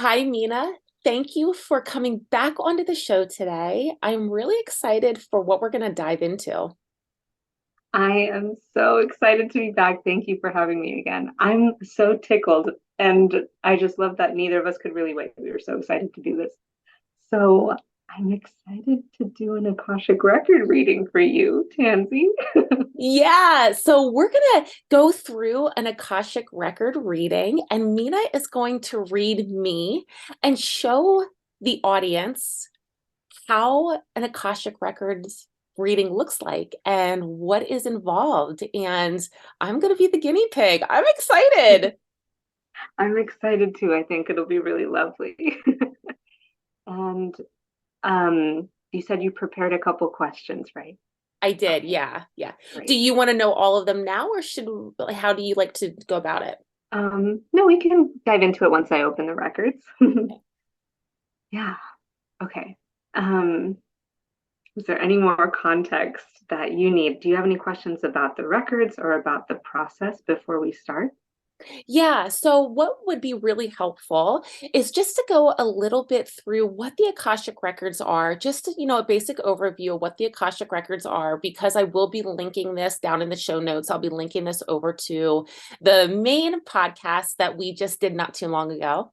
Hi, Meena. Thank you for coming back onto the show today. I'm really excited for what we're going to dive into. I am so excited to be back. Thank you for having me again. I'm so tickled, and I just love that neither of us could really wait. We were so excited to do this. So I'm excited to do an Akashic record reading for you, Tansy. Yeah, so we're going to go through an Akashic record reading, and Meena is going to read me and show the audience how an Akashic Records reading looks like and what is involved. And I'm going to be the guinea pig. I'm excited. I'm excited too. I think it'll be really lovely. And you said you prepared a couple questions, right? I did, Okay, yeah, yeah. Do great. you want to know all of them now, or how do you like to go about it? No, we can dive into it once I open the records. Yeah, okay. Um, Is there any more context that you need? Do you have any questions about the records or about the process before we start? Yeah, so what would be really helpful is just to go a little bit through what the Akashic Records are, just to, a basic overview of what the Akashic Records are, because I will be linking this down in the show notes. I'll be linking this over to the main podcast that we just did not too long ago.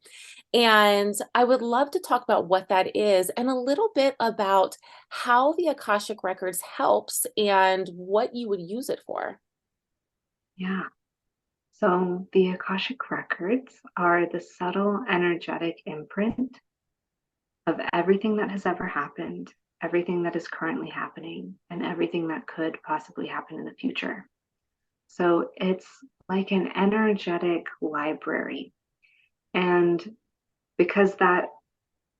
And I would love to talk about what that is and a little bit about how the Akashic Records helps and what you would use it for. Yeah. So the Akashic records are the subtle energetic imprint of everything that has ever happened, everything that is currently happening, and everything that could possibly happen in the future. So it's like an energetic library. And because that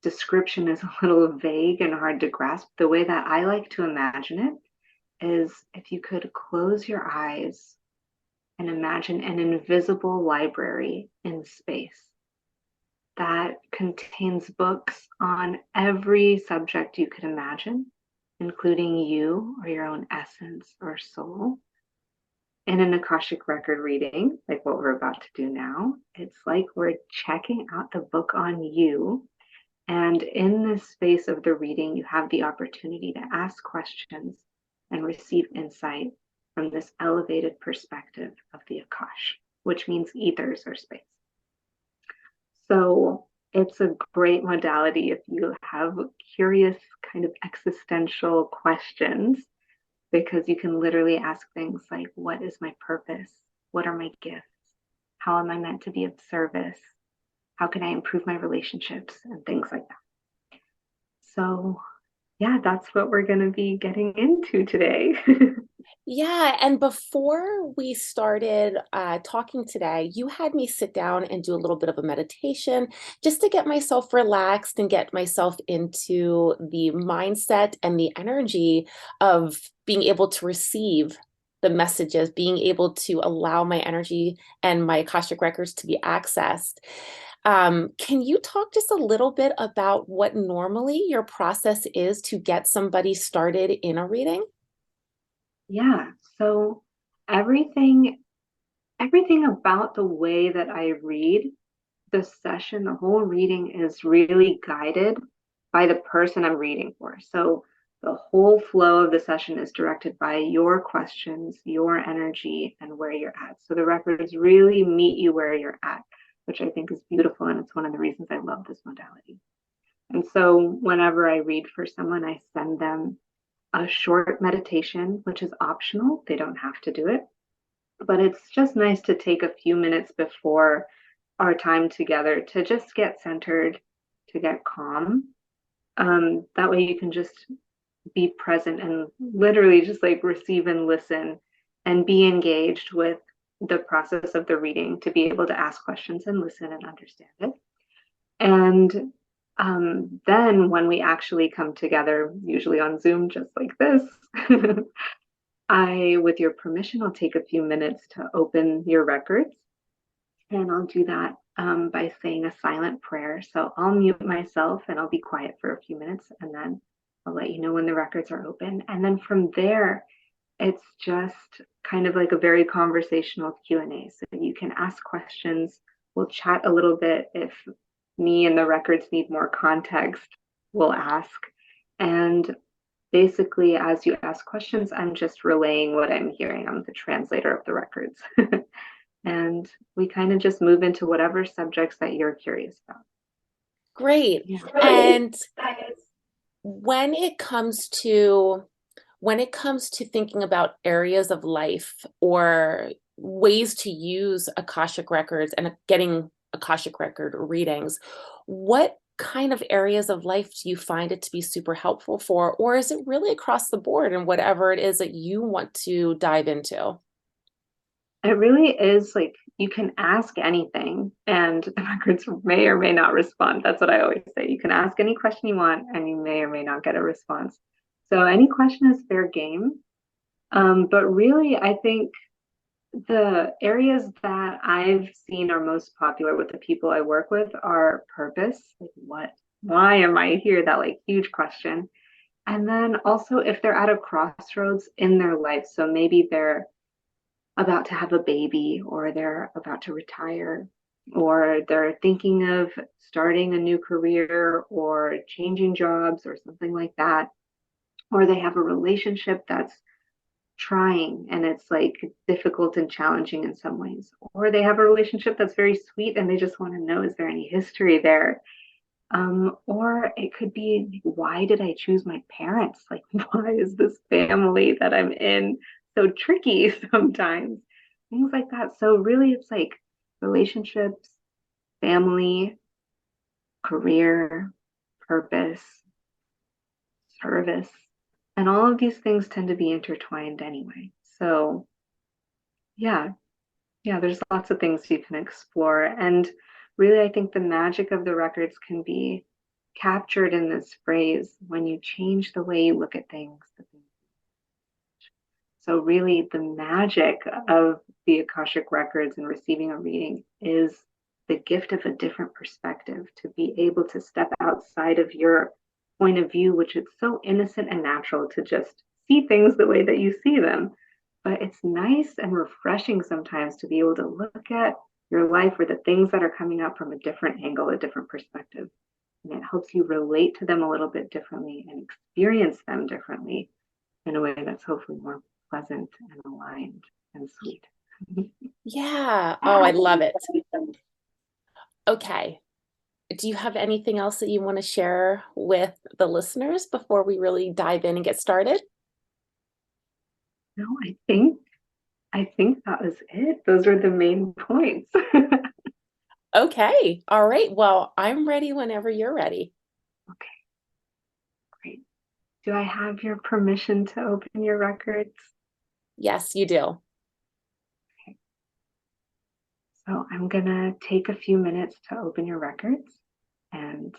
description is a little vague and hard to grasp, the way that I like to imagine it is if you could close your eyes and imagine an invisible library in space that contains books on every subject you could imagine, including you or your own essence or soul. In an Akashic record reading, like what we're about to do now, it's like we're checking out the book on you. And in this space of the reading, you have the opportunity to ask questions and receive insight from this elevated perspective of the Akash, which means ethers or space. So it's a great modality if you have curious, kind of existential questions, because you can literally ask things like, what is my purpose? What are my gifts? How am I meant to be of service? How can I improve my relationships? And things like that. So yeah, that's what we're going to be getting into today. Yeah, and before we started talking today, you had me sit down and do a little bit of a meditation just to get myself relaxed and get myself into the mindset and the energy of being able to receive the messages, being able to allow my energy and my Akashic records to be accessed. Can you talk just a little bit about what normally your process is to get somebody started in a reading? Yeah, so everything everything about the way that I read the session, the whole reading is really guided by the person I'm reading for. So the whole flow of the session is directed by your questions, your energy, and where you're at. So the records really meet you where you're at, which I think is beautiful. And it's one of the reasons I love this modality. And so whenever I read for someone, I send them a short meditation, which is optional. They don't have to do it, but it's just nice to take a few minutes before our time together to just get centered, to get calm. That way you can just be present and literally just like receive and listen and be engaged with the process of the reading to be able to ask questions and listen and understand it. And then when we actually come together, usually on Zoom, just like this, with your permission, I'll take a few minutes to open your records. And I'll do that by saying a silent prayer. So I'll mute myself and I'll be quiet for a few minutes, and then I'll let you know when the records are open. And then from there, it's just kind of like a very conversational Q&A. So you can ask questions. We'll chat a little bit if me and the records need more context, we'll ask. And basically, as you ask questions, I'm just relaying what I'm hearing. I'm the translator of the records. And we kind of just move into whatever subjects that you're curious about. Great. Yeah. And when it comes to thinking about areas of life or ways to use Akashic records and getting Akashic record readings, what kind of areas of life do you find it to be super helpful for? Or is it really across the board and whatever it is that you want to dive into? It really is like you can ask anything and the records may or may not respond. That's what I always say. You can ask any question you want and you may or may not get a response. So any question is fair game. But really, I think the areas that I've seen are most popular with the people I work with are purpose, like why am I here? That like huge question. And then also if they're at a crossroads in their life, so maybe they're about to have a baby or they're about to retire or they're thinking of starting a new career or changing jobs or something like that, or they have a relationship that's trying and it's like difficult and challenging in some ways, or they have a relationship that's very sweet and they just want to know, is there any history there? Or it could be, why did I choose my parents? Like, why is this family that I'm in so tricky sometimes? Things like that. So really it's like relationships, family, career, purpose, service, and all of these things tend to be intertwined anyway. So yeah, yeah, there's lots of things you can explore. And really, I think the magic of the records can be captured in this phrase: when you change the way you look at things, the things. So really, the magic of the Akashic records and receiving a reading is the gift of a different perspective, to be able to step outside of your point of view, which is so innocent and natural to just see things the way that you see them. But it's nice and refreshing sometimes to be able to look at your life or the things that are coming up from a different angle, a different perspective. And it helps you relate to them a little bit differently and experience them differently in a way that's hopefully more pleasant and aligned and sweet. Yeah. Oh, I love it. Okay. Do you have anything else that you want to share with the listeners before we really dive in and get started? No, I think that was it. Those are the main points. Okay. All right. Well, I'm ready whenever you're ready. Okay, great. Do I have your permission to open your records? Yes, you do. Okay. So I'm gonna take a few minutes to open your records. And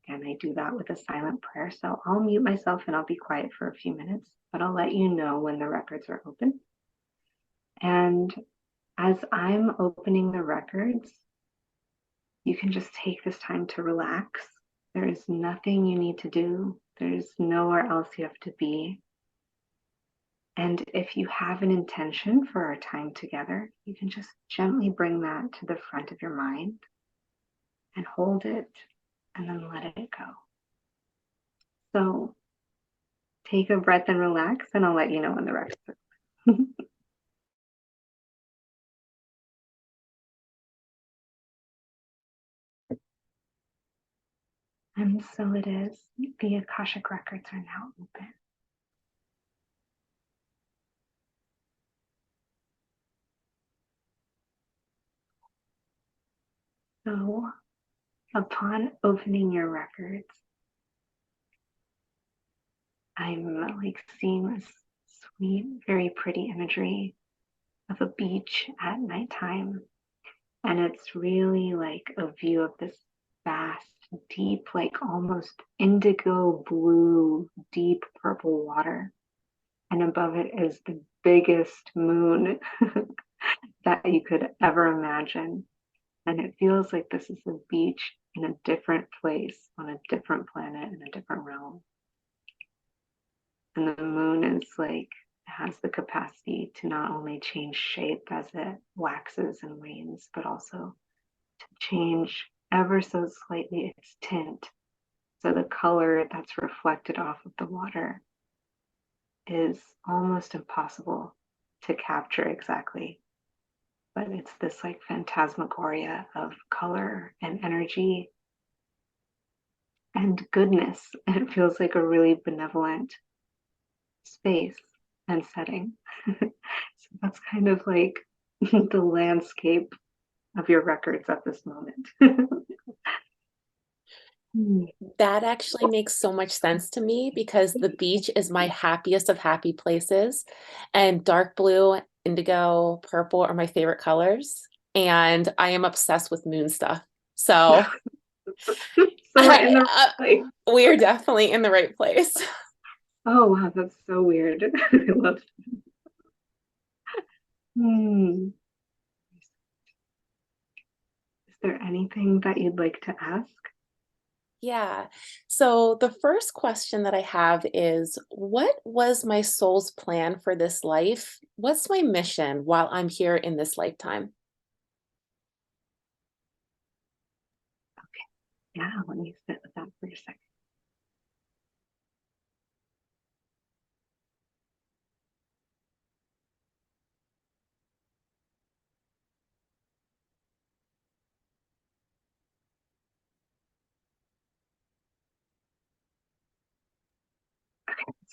again, I do that with a silent prayer. So I'll mute myself and I'll be quiet for a few minutes, but I'll let you know when the records are open. And as I'm opening the records, you can just take this time to relax. There is nothing you need to do. There's nowhere else you have to be. And if you have an intention for our time together, you can just gently bring that to the front of your mind and hold it and then let it go. So take a breath and relax, and I'll let you know when the records are. And so it is. The Akashic records are now open. So upon opening your records, I'm like seeing this sweet, very pretty imagery of a beach at nighttime. And it's really like a view of this vast, deep, like almost indigo blue, deep purple water. And above it is the biggest moon that you could ever imagine. And it feels like this is a beach in a different place, on a different planet, in a different realm. And the moon is like, has the capacity to not only change shape as it waxes and wanes, but also to change ever so slightly its tint. So the color that's reflected off of the water is almost impossible to capture exactly. But it's this like phantasmagoria of color and energy and goodness. And it feels like a really benevolent space and setting. So that's kind of like the landscape of your records at this moment. That actually makes so much sense to me because the beach is my happiest of happy places, and dark blue, indigo, purple are my favorite colors. And I am obsessed with moon stuff. So So we're in the right place. we are definitely in the right place. Oh wow, that's so weird. I love it. Hmm. Is there anything that you'd like to ask? Yeah. So the first question that I have is, what was my soul's plan for this life? What's my mission while I'm here in this lifetime? Yeah, let me sit with that for a second.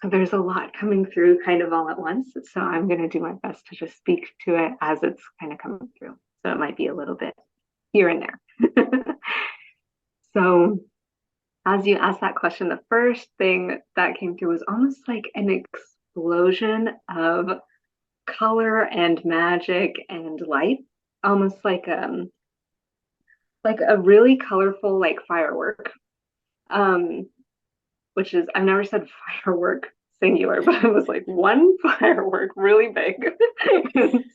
So there's a lot coming through kind of all at once. So I'm going to do my best to just speak to it as it's kind of coming through. So it might be a little bit here and there. So as you asked that question, the first thing that came through was almost like an explosion of color and magic and light, almost like a really colorful like firework. Um, which is I've never said firework singular, but it was like one firework really big.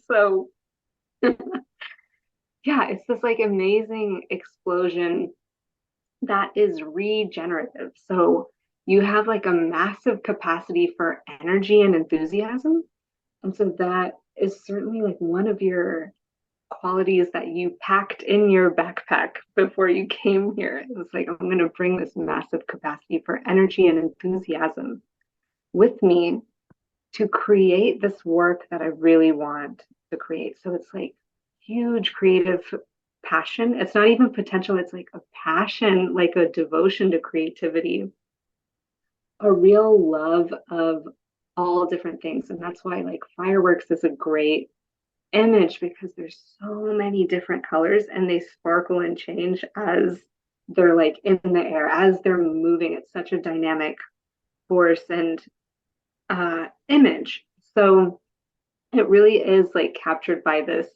So yeah, it's this like amazing explosion that is regenerative. So you have like a massive capacity for energy and enthusiasm. And so that is certainly like one of your qualities that you packed in your backpack before you came here. It was like, I'm going to bring this massive capacity for energy and enthusiasm with me to create this work that I really want to create. So it's like huge creative passion. It's not even potential, it's like a passion, like a devotion to creativity, a real love of all different things. And that's why like fireworks is a great image because there's so many different colors and they sparkle and change as they're like in the air, as they're moving. It's such a dynamic force and image. So it really is like captured by this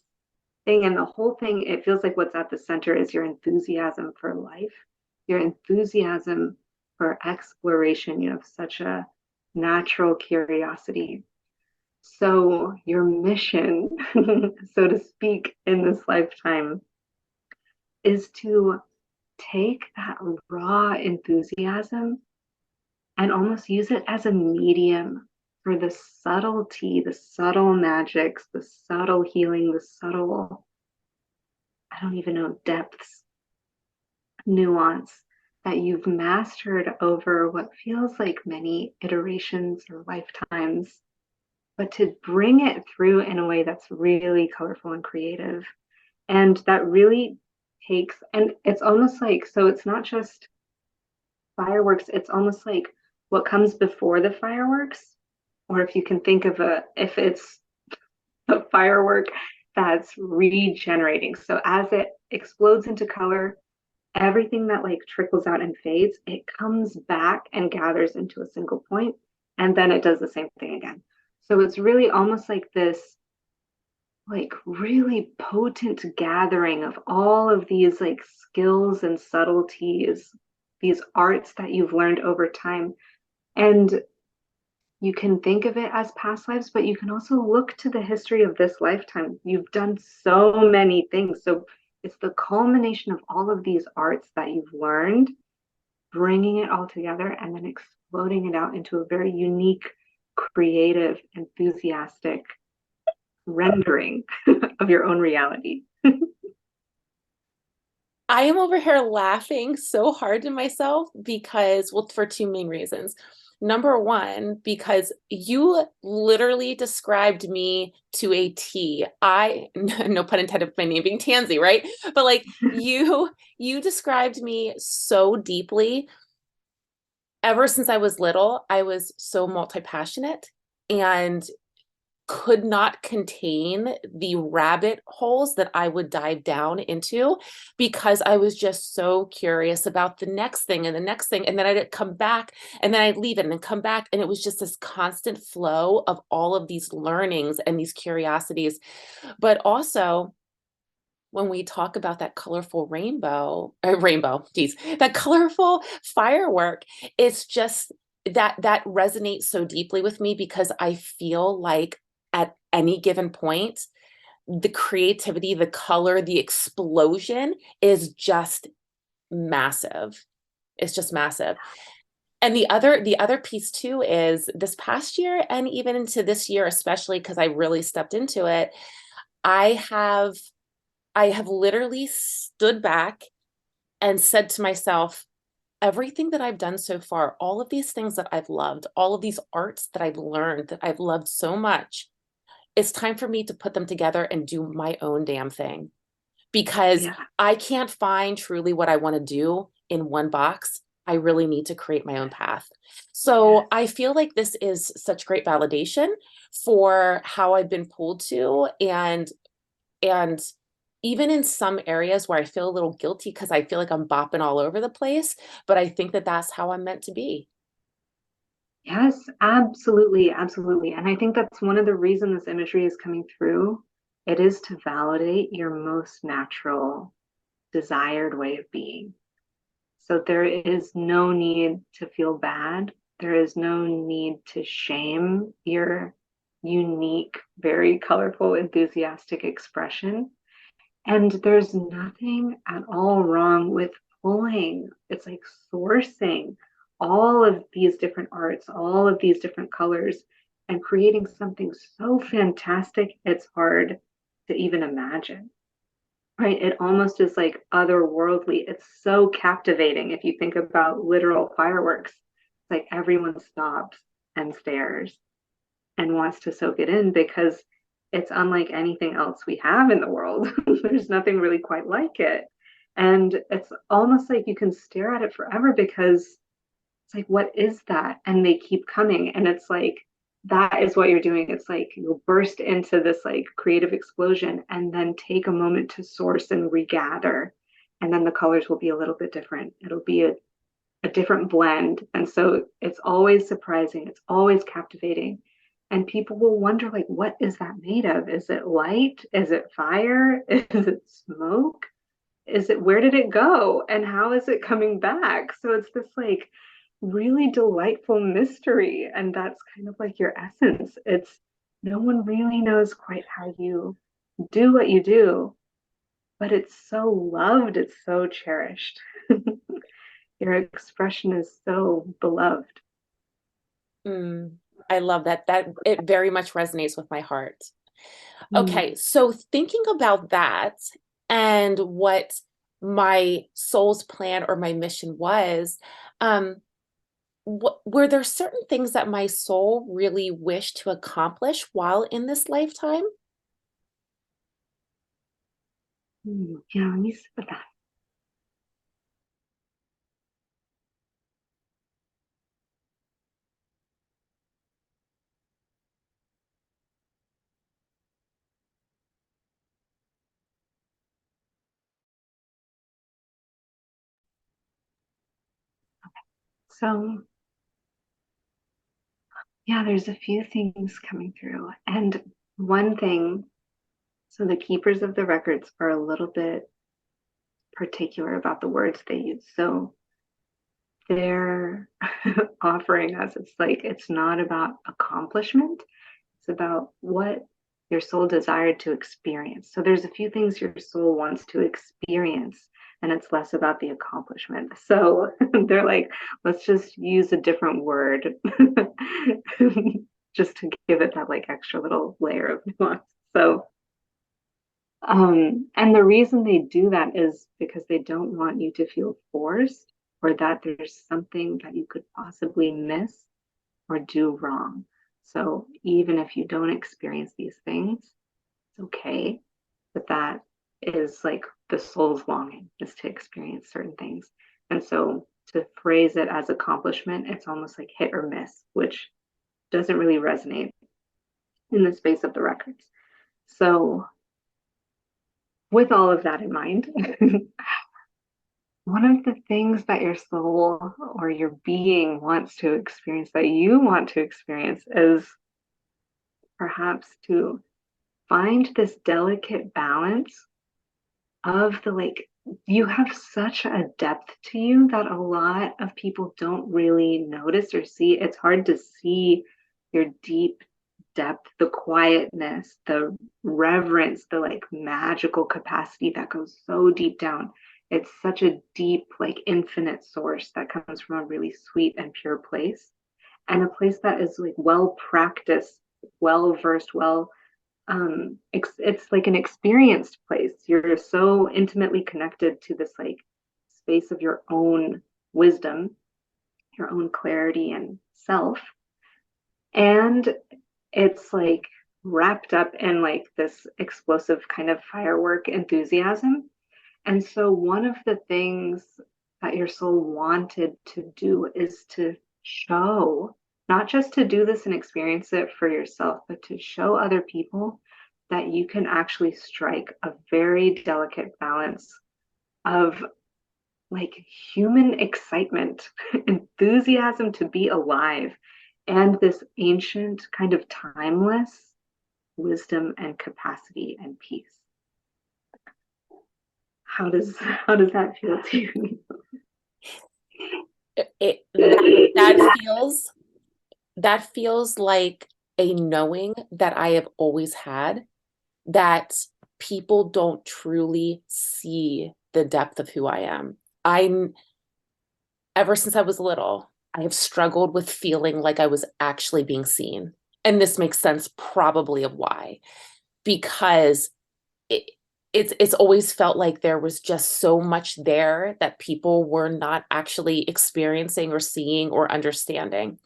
thing. And the whole thing, it feels like what's at the center is your enthusiasm for life, your enthusiasm for exploration. You have such a natural curiosity. So, your mission, so to speak, in this lifetime is to take that raw enthusiasm and almost use it as a medium for the subtlety, the subtle magics, the subtle healing, the subtle, I don't even know, depths, nuance that you've mastered over what feels like many iterations or lifetimes, but to bring it through in a way that's really colorful and creative. And that really takes, and it's almost like, so it's not just fireworks, it's almost like what comes before the fireworks. Or if you can think of if it's a firework that's regenerating. So as it explodes into color, everything that like trickles out and fades, it comes back and gathers into a single point, and then it does the same thing again. So it's really almost like this like really potent gathering of all of these like skills and subtleties, these arts that you've learned over time. And you can think of it as past lives, but you can also look to the history of this lifetime. You've done so many things. So it's the culmination of all of these arts that you've learned, bringing it all together and then exploding it out into a very unique, creative, enthusiastic rendering of your own reality. I am over here laughing so hard to myself because, well, for two main reasons. Number one, because you literally described me to a T. No pun intended, my name being Tansy, right? But like you described me so deeply. Ever since I was little, I was so multi-passionate and could not contain the rabbit holes that I would dive down into because I was just so curious about the next thing and the next thing. And then I'd come back and then I'd leave it and then come back. And it was just this constant flow of all of these learnings and these curiosities. But also, when we talk about that colorful geez, that colorful firework, it's just that resonates so deeply with me because I feel like at any given point, the creativity, the color, the explosion is just massive. It's just massive. And the other piece too is this past year and even into this year, especially because I really stepped into it, I have I have literally stood back and said to myself, everything that I've done so far, all of these things that I've loved, all of these arts that I've learned, that I've loved so much, it's time for me to put them together and do my own damn thing because Yeah. I can't find truly what I want to do in one box. I really need to create my own path. So Yes. I feel like this is such great validation for how I've been pulled to and even in some areas where I feel a little guilty because I feel like I'm bopping all over the place, but I think that that's how I'm meant to be. Yes, absolutely, absolutely. And I think that's one of the reasons this imagery is coming through. It is to validate your most natural, desired way of being. So there is no need to feel bad. There is no need to shame your unique, very colorful, enthusiastic expression. And there's nothing at all wrong with pulling. It's like sourcing all of these different arts, all of these different colors, and creating something so fantastic, it's hard to even imagine, right? It almost is like otherworldly. It's so captivating if you think about literal fireworks. It's like everyone stops and stares and wants to soak it in because it's unlike anything else we have in the world. There's nothing really quite like it. And it's almost like you can stare at it forever because it's like, what is that? And they keep coming. And it's like, that is what you're doing. It's like you'll burst into this like creative explosion and then take a moment to source and regather. And then the colors will be a little bit different. It'll be a different blend. And so it's always surprising, it's always captivating. And people will wonder, like, what is that made of? Is it light? Is it fire? Is it smoke? Is it where did it go? And how is it coming back? So it's this like really delightful mystery. And that's kind of like your essence. It's no one really knows quite how you do what you do, but it's so loved, it's so cherished. Your expression is so beloved. Mm, I love that. That it very much resonates with my heart. Mm. Okay, so thinking about that and what my soul's plan or my mission was, um, were there certain things that my soul really wished to accomplish while in this lifetime? Yeah, let me sit with that. So, yeah, there's a few things coming through. And one thing, so the keepers of the records are a little bit particular about the words they use. So they're offering us, it's like, it's not about accomplishment, it's about what your soul desired to experience. So there's a few things your soul wants to experience, and it's less about the accomplishment. So they're like, let's just use a different word just to give it that like extra little layer of nuance. So And the reason they do that is because they don't want you to feel forced or that there's something that you could possibly miss or do wrong. So even if you don't experience these things, it's okay. But that is like the soul's longing is to experience certain things. And so to phrase it as accomplishment, it's almost like hit or miss, which doesn't really resonate in the space of the records. So with all of that in mind, one of the things that your soul or your being wants to experience, that you want to experience, is perhaps to find this delicate balance of the like, you have such a depth to you that a lot of people don't really notice or see. It's hard to see your deep depth, the quietness, the reverence, the like magical capacity that goes so deep down. It's such a deep, like infinite source that comes from a really sweet and pure place, and a place that is like well practiced, well versed, well it's like an experienced place. You're so intimately connected to this like space of your own wisdom, your own clarity and self, and it's like wrapped up in like this explosive kind of firework enthusiasm. And so one of the things that your soul wanted to do is to show, not just to do this and experience it for yourself, but to show other people that you can actually strike a very delicate balance of like human excitement, enthusiasm to be alive, and this ancient kind of timeless wisdom and capacity and peace. How does that feel to you? That feels like a knowing that I have always had, that people don't truly see the depth of who I am. I'm Ever since I was little, I have struggled with feeling like I was actually being seen. And this makes sense probably of why, because it, it's always felt like there was just so much there that people were not actually experiencing or seeing or understanding.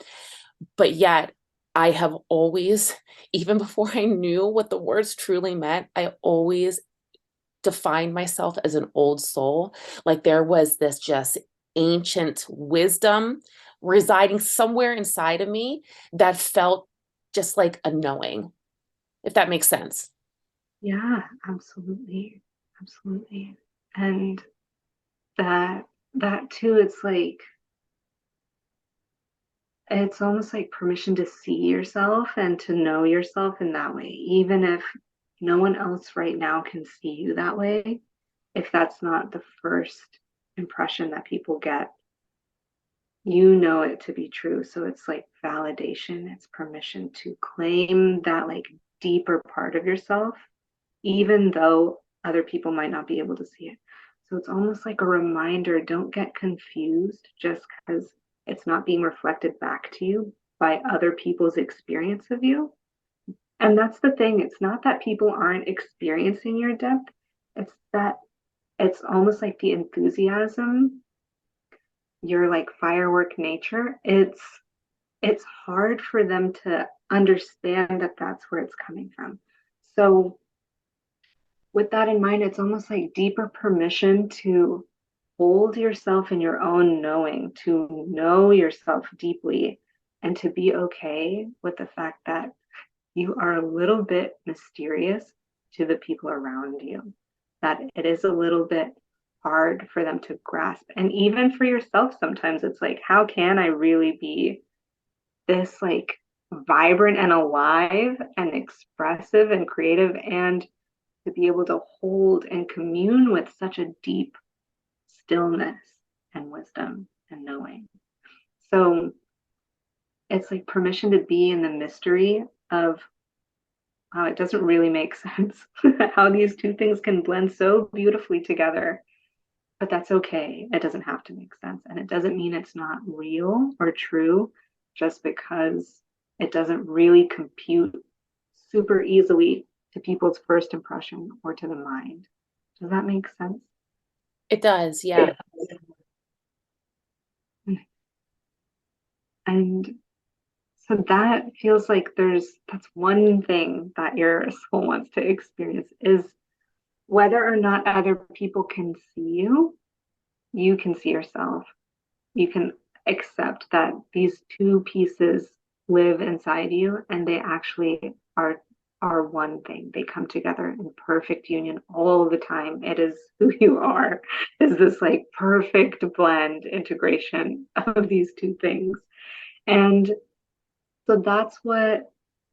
But yet I have always, even before I knew what the words truly meant, I always defined myself as an old soul. Like there was this just ancient wisdom residing somewhere inside of me that felt just like a knowing, if that makes sense. Yeah, absolutely. Absolutely. And that that too, it's almost like permission to see yourself and to know yourself in that way, even if no one else right now can see you that way. If that's not the first impression that people get, you know it to be true. So it's like validation, it's permission to claim that like deeper part of yourself, even though other people might not be able to see it. So it's almost like a reminder, don't get confused just because it's not being reflected back to you by other people's experience of you. And that's the thing, it's not that people aren't experiencing your depth, it's that it's almost like the enthusiasm, your like firework nature. It's hard for them to understand that that's where it's coming from. So with that in mind, it's almost like deeper permission to hold yourself in your own knowing, to know yourself deeply, and to be okay with the fact that you are a little bit mysterious to the people around you, that it is a little bit hard for them to grasp. And even for yourself, sometimes it's like, how can I really be this like vibrant and alive and expressive and creative, and to be able to hold and commune with such a deep stillness and wisdom and knowing. So it's like permission to be in the mystery of how it doesn't really make sense how these two things can blend so beautifully together. But that's okay. It doesn't have to make sense. And it doesn't mean it's not real or true just because it doesn't really compute super easily to people's first impression or to the mind. Does that make sense? It does, yeah. And so that feels like that's one thing that your soul wants to experience, is whether or not other people can see you, you can see yourself. You can accept that these two pieces live inside you and they actually are one thing. They come together in perfect union all the time. It is who you are, is this like perfect blend integration of these two things. And so that's what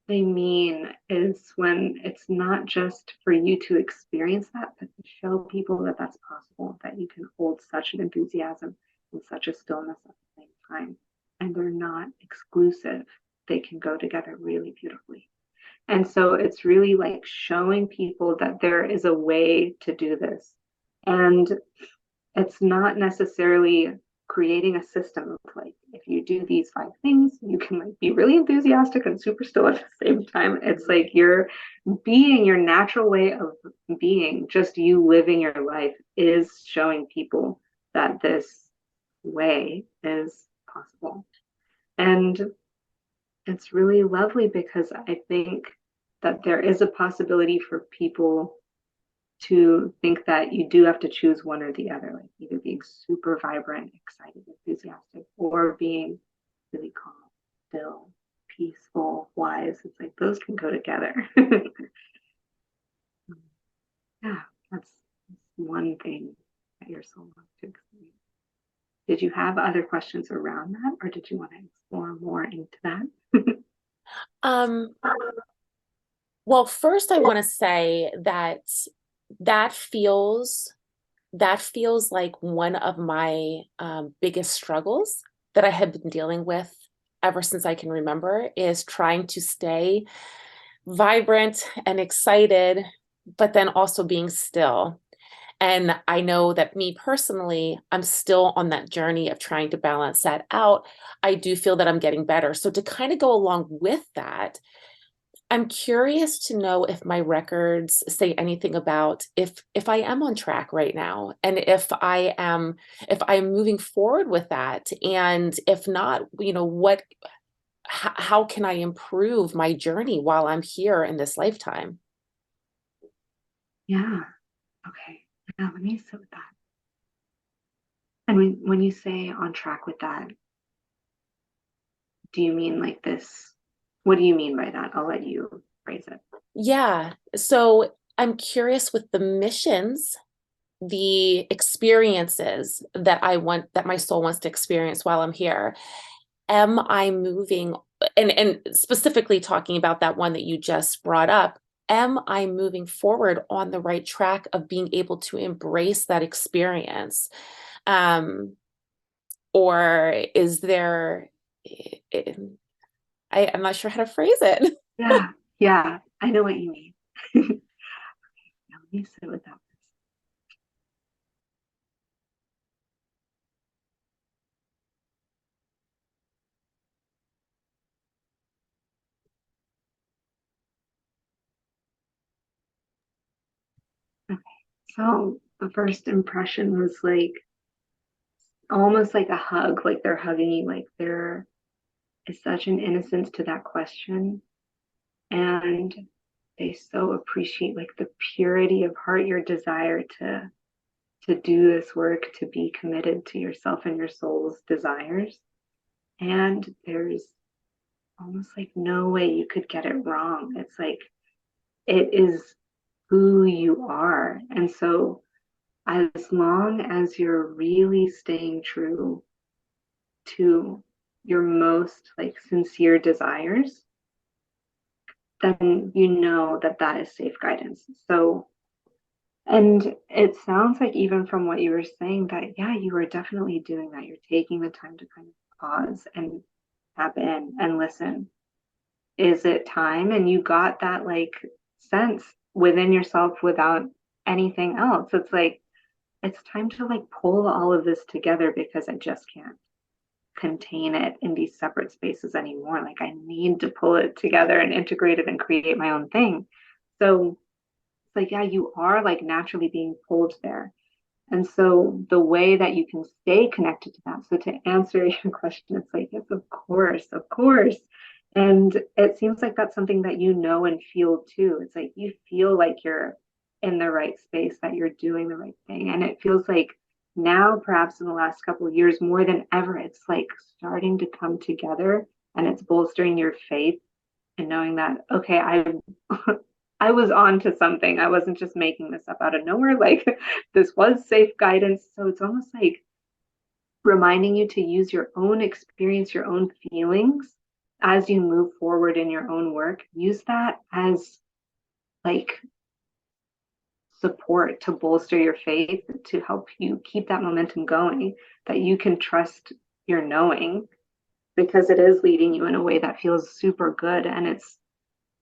they mean, is when it's not just for you to experience that, but to show people that that's possible, that you can hold such an enthusiasm and such a stillness at the same time. And they're not exclusive, they can go together really beautifully. And so it's really like showing people that there is a way to do this. And it's not necessarily creating a system of like, if you do these 5 things, you can like be really enthusiastic and super still at the same time. It's like you're being your natural way of being, just you living your life is showing people that this way is possible. And it's really lovely because I think that there is a possibility for people to think that you do have to choose one or the other, like either being super vibrant, excited, enthusiastic, or being really calm, still, peaceful, wise. It's like those can go together. Yeah, that's one thing that your soul wants to experience. Did you have other questions around that, or did you want to explore more into that? Um, well, first I want to say that that feels that feels like one of my biggest struggles that I have been dealing with ever since I can remember, is trying to stay vibrant and excited, but then also being still. And I know that me personally, I'm still on that journey of trying to balance that out. I do feel that I'm getting better. So to kind of go along with that, I'm curious to know if my records say anything about if I am on track right now, and if I'm moving forward with that, and if not, what how can I improve my journey while I'm here in this lifetime? Yeah. Okay. Now let me sit with that. And when you say on track with that, do you mean like this? What do you mean by that? I'll let you phrase it. Yeah. So I'm curious with the missions, the experiences that my soul wants to experience while I'm here. Am I moving, and specifically talking about that one that you just brought up, am I moving forward on the right track of being able to embrace that experience? Or is there, I'm not sure how to phrase it. Yeah, yeah, I know what you mean. Now let me sit with that. Okay, so the first impression was like almost like a hug, like they're hugging you, like there is such an innocence to that question. And they so appreciate like the purity of heart, your desire to do this work, to be committed to yourself and your soul's desires. And there's almost like no way you could get it wrong. It's like it is who you are. And so as long as you're really staying true to your most like sincere desires, then you know that that is safe guidance. So, and it sounds like even from what you were saying that, yeah, you are definitely doing that. You're taking the time to kind of pause and tap in and listen. Is it time? And you got that like sense within yourself without anything else. It's like, it's time to like pull all of this together because I just can't contain it in these separate spaces anymore. Like I need to pull it together and integrate it and create my own thing. So it's like, yeah, you are like naturally being pulled there. And so the way that you can stay connected to that, so to answer your question, it's like, yes, of course, of course. And it seems like that's something that you know and feel too. It's like you feel like you're in the right space, that you're doing the right thing. And it feels like now, perhaps in the last couple of years, more than ever, it's like starting to come together and it's bolstering your faith and knowing that, okay, I was on to something. I wasn't just making this up out of nowhere. Like this was safe guidance. So it's almost like reminding you to use your own experience, your own feelings as you move forward in your own work. Use that as like support to bolster your faith, to help you keep that momentum going, that you can trust your knowing because it is leading you in a way that feels super good, and it's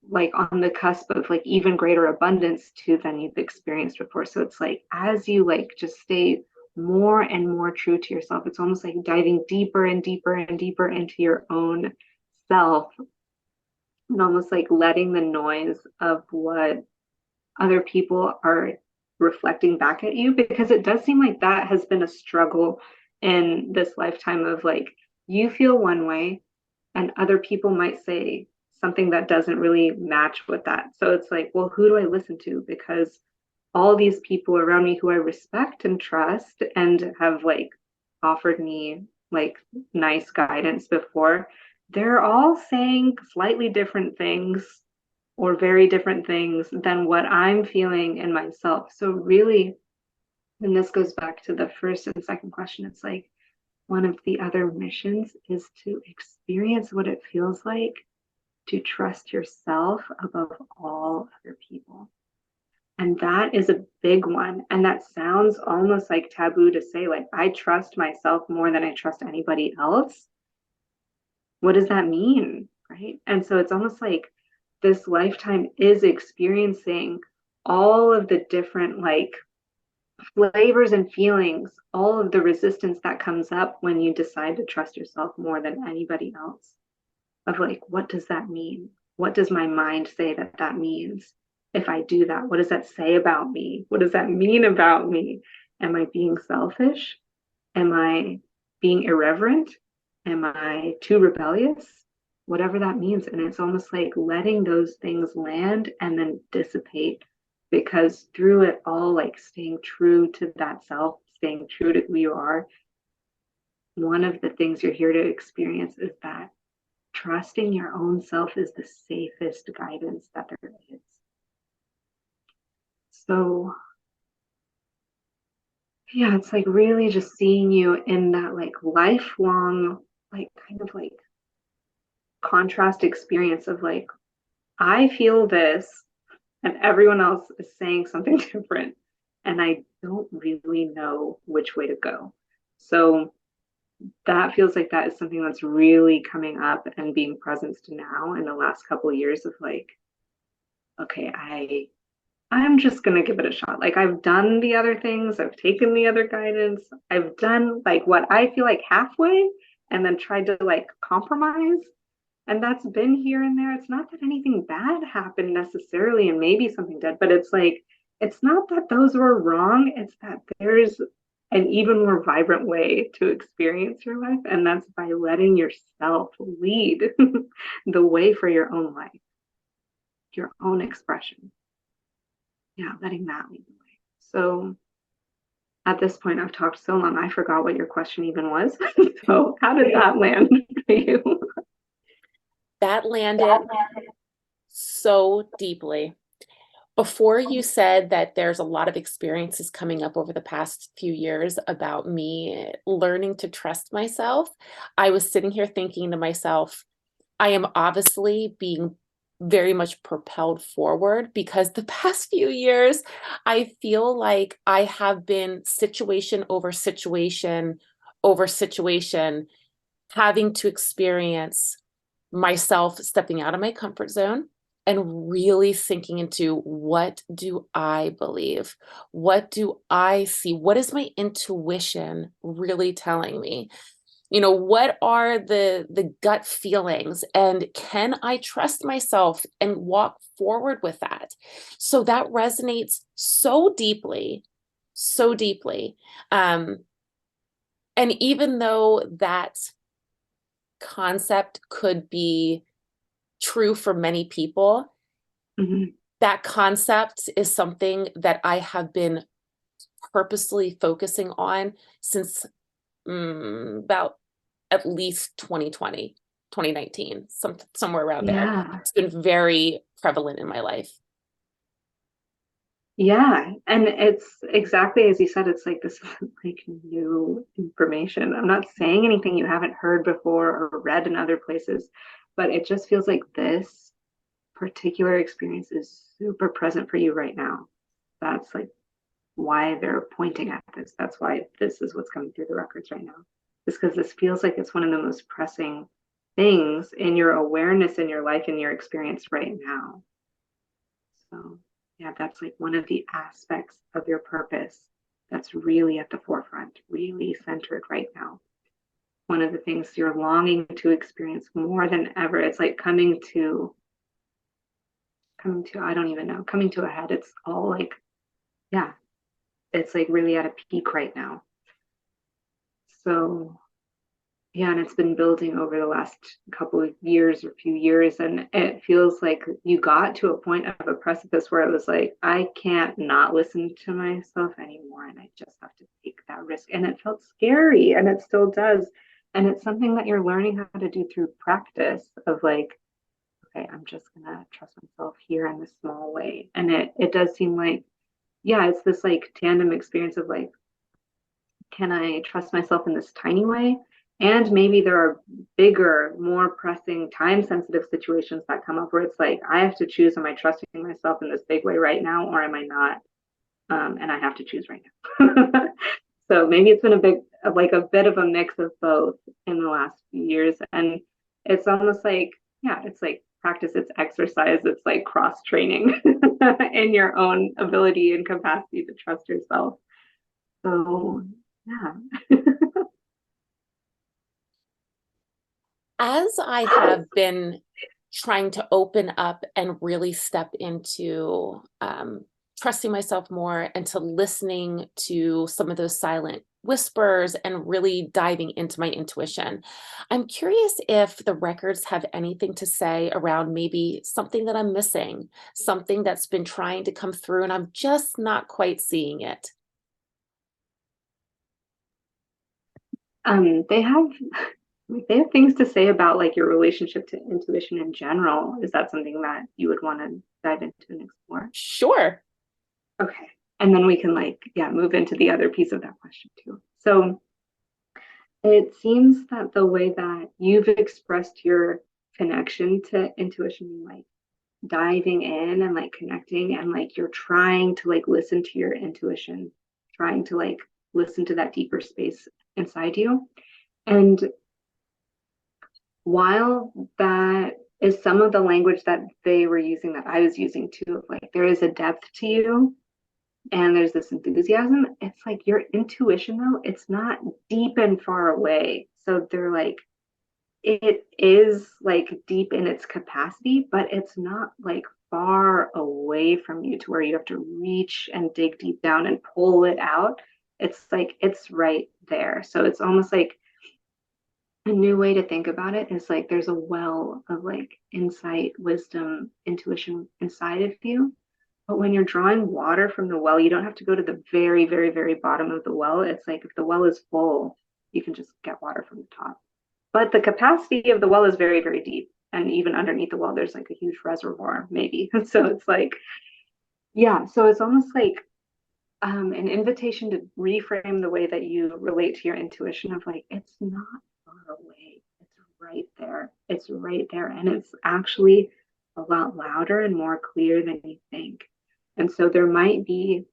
like on the cusp of like even greater abundance too than you've experienced before. So it's like as you like just stay more and more true to yourself, it's almost like diving deeper and deeper and deeper into your own self, and almost like letting the noise of what other people are reflecting back at you, because it does seem like that has been a struggle in this lifetime of like you feel one way and other people might say something that doesn't really match with that. So it's like, well, who do I listen to? Because all these people around me who I respect and trust and have like offered me like nice guidance before, they're all saying slightly different things or very different things than what I'm feeling in myself. So really, and this goes back to the first and second question, it's like one of the other missions is to experience what it feels like to trust yourself above all other people. And that is a big one. And that sounds almost like taboo to say, like, I trust myself more than I trust anybody else. What does that mean? Right. And so it's almost like this lifetime is experiencing all of the different like flavors and feelings, all of the resistance that comes up when you decide to trust yourself more than anybody else. Of like, what does that mean? What does my mind say that that means? If I do that, what does that say about me? What does that mean about me? Am I being selfish? Am I being irreverent? Am I too rebellious? Whatever that means. And it's almost like letting those things land and then dissipate, because through it all, like staying true to that self, staying true to who you are, one of the things you're here to experience is that trusting your own self is the safest guidance that there is. So yeah, it's like really just seeing you in that like lifelong, like kind of like contrast experience of like, I feel this and everyone else is saying something different. And I don't really know which way to go. So that feels like that is something that's really coming up and being present to now in the last couple of years of like, okay, I'm just gonna give it a shot. Like I've done the other things, I've taken the other guidance, I've done like what I feel like halfway and then tried to like compromise. And that's been here and there. It's not that anything bad happened necessarily, and maybe something did, but it's like, it's not that those were wrong. It's that there's an even more vibrant way to experience your life. And that's by letting yourself lead the way for your own life, your own expression. Yeah, letting that lead the way. So at this point, I've talked so long, I forgot what your question even was. So how did that land for you? That landed so deeply. Before you said that there's a lot of experiences coming up over the past few years about me learning to trust myself, I was sitting here thinking to myself, I am obviously being very much propelled forward because the past few years, I feel like I have been situation over situation, having to experience myself stepping out of my comfort zone and really sinking into what do I believe? What do I see? What is my intuition really telling me? What are the gut feelings, and can I trust myself and walk forward with that? So that resonates so deeply, so deeply. Um, and even though that concept could be true for many people, Mhm. that concept is something that I have been purposely focusing on since about at least 2020, 2019, somewhere around there. Yeah. It's been very prevalent in my life. Yeah, and it's exactly as you said, it's like this is like new information. I'm not saying anything you haven't heard before or read in other places, but it just feels like this particular experience is super present for you right now. That's like why they're pointing at this. That's why this is what's coming through the records right now. Just because this feels like it's one of the most pressing things in your awareness in your life and your experience right now. So, yeah, that's like one of the aspects of your purpose that's really at the forefront, really centered right now. One of the things you're longing to experience more than ever. It's like I don't even know, coming to a head. It's all like, yeah, it's like really at a peak right now. So, yeah, and it's been building over the last couple of years or few years. And it feels like you got to a point of a precipice where it was like, I can't not listen to myself anymore. And I just have to take that risk. And it felt scary, and it still does. And it's something that you're learning how to do through practice of like, okay, I'm just going to trust myself here in this small way. And it does seem like, yeah, it's this like tandem experience of like, can I trust myself in this tiny way? And maybe there are bigger, more pressing, time sensitive situations that come up where it's like, I have to choose, am I trusting myself in this big way right now, or am I not? And I have to choose right now. So maybe it's been like a bit of a mix of both in the last few years. And it's almost like, yeah, it's like practice, it's exercise, it's like cross training in your own ability and capacity to trust yourself. So, yeah. As I have been trying to open up and really step into trusting myself more and to listening to some of those silent whispers and really diving into my intuition, I'm curious if the records have anything to say around maybe something that I'm missing, something that's been trying to come through and I'm just not quite seeing it. They have things to say about like your relationship to intuition in general. Is that something that you would want to dive into and explore? Sure. Okay. And then we can like, yeah, move into the other piece of that question too. So it seems that the way that you've expressed your connection to intuition, like diving in and like connecting, and like you're trying to like listen to your intuition, trying to like listen to that deeper space inside you. And while that is some of the language that they were using that I was using too, like there is a depth to you and there's this enthusiasm, it's like your intuition though, it's not deep and far away. So they're like, it is like deep in its capacity, but it's not like far away from you to where you have to reach and dig deep down and pull it out. It's like it's right there. So it's almost like a new way to think about it is like there's a well of like insight, wisdom, intuition inside of you. But when you're drawing water from the well, you don't have to go to the very, very, very bottom of the well. It's like if the well is full, you can just get water from the top. But the capacity of the well is very, very deep. And even underneath the well, there's like a huge reservoir, maybe. So it's like, yeah, so it's almost like an invitation to reframe the way that you relate to your intuition of like, it's not far away. It's right there. It's right there. And it's actually a lot louder and more clear than you think. And so there might be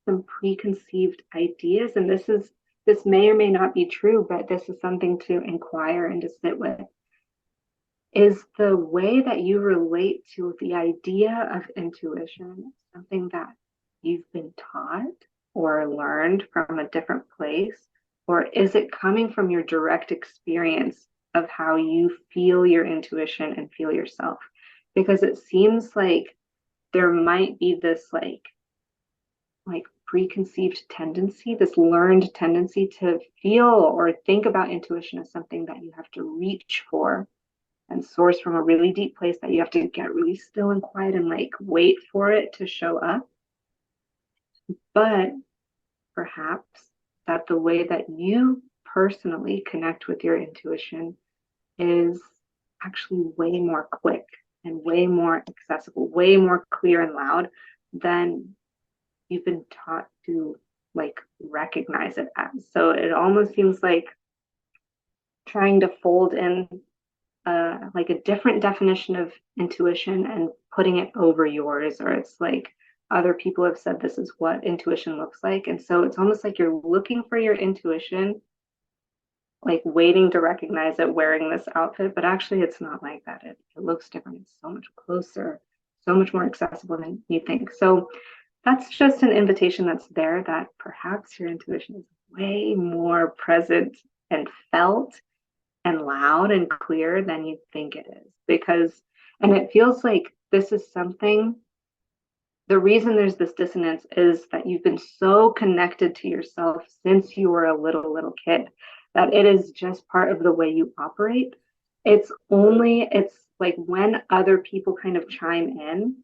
some preconceived ideas. And this may or may not be true, but this is something to inquire and to sit with. Is the way that you relate to the idea of intuition something that you've been taught or learned from a different place? Or is it coming from your direct experience of how you feel your intuition and feel yourself? Because it seems like there might be this like preconceived tendency, this learned tendency to feel or think about intuition as something that you have to reach for and source from a really deep place, that you have to get really still and quiet and like wait for it to show up. But perhaps that the way that you personally connect with your intuition is actually way more quick and way more accessible, way more clear and loud than you've been taught to like recognize it as. So it almost seems like trying to fold in like a different definition of intuition and putting it over yours, or it's like other people have said this is what intuition looks like. And so it's almost like you're looking for your intuition, like waiting to recognize it wearing this outfit, but actually it's not like that. It looks different. It's so much closer, so much more accessible than you think. So that's just an invitation that's there, that perhaps your intuition is way more present and felt and loud and clear than you think it is. Because, and it feels like this is something, the reason there's this dissonance is that you've been so connected to yourself since you were a little kid that it is just part of the way you operate. It's like when other people kind of chime in